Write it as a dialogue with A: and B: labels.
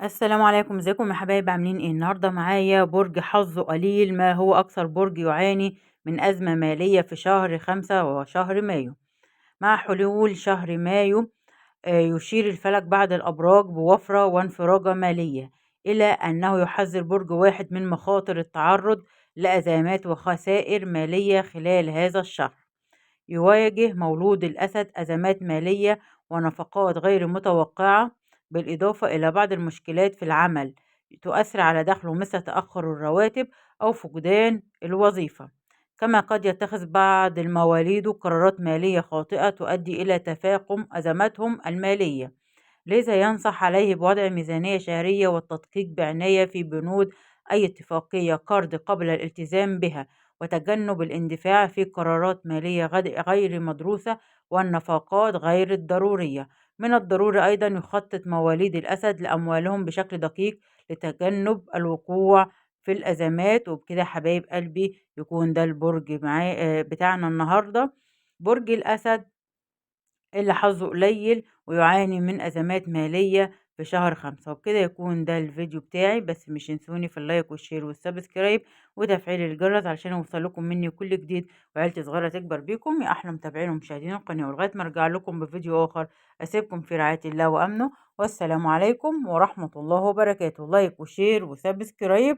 A: السلام عليكم، ازيكم يا حبايب؟ عاملين ايه؟ النهارده معايا برج حظه قليل. ما هو اكثر برج يعاني من ازمة مالية في شهر 5 وشهر مايو؟ مع حلول شهر مايو يشير الفلك بعض الابراج بوفرة وانفراجة مالية، الى انه يحذر برج واحد من مخاطر التعرض لازمات وخسائر مالية خلال هذا الشهر. يواجه مولود الأسد أزمات مالية ونفقات غير متوقعة، بالإضافة إلى بعض المشكلات في العمل تؤثر على دخله، مثل تأخر الرواتب أو فقدان الوظيفة. كما قد يتخذ بعض المواليد قرارات مالية خاطئة تؤدي إلى تفاقم أزماتهم المالية، لذا ينصح عليه بوضع ميزانية شهرية والتدقيق بعناية في بنود أي اتفاقية قرض قبل الالتزام بها، وتجنب الاندفاع في قرارات مالية غير مدروسة والنفقات غير الضرورية. من الضروري أيضا يخطط مواليد الأسد لأموالهم بشكل دقيق لتجنب الوقوع في الأزمات. وبكده حبايب قلبي يكون ده البرج بتاعنا النهاردة، برج الأسد اللي حظه قليل ويعاني من أزمات مالية في شهر 5. وبكده يكون ده الفيديو بتاعي، بس مش ينسوني في اللايك والشير والسبسكرايب وتفعيل الجرس علشان يوصلكم مني كل جديد، وعيلتي صغيرة تكبر بيكم. يا أحلى متابعين ومشاهدين القناة، ولغاية ما أرجع لكم بفيديو آخر أسيبكم في رعاية الله وأمنه، والسلام عليكم ورحمة الله وبركاته. لايك وشير وسبسكرايب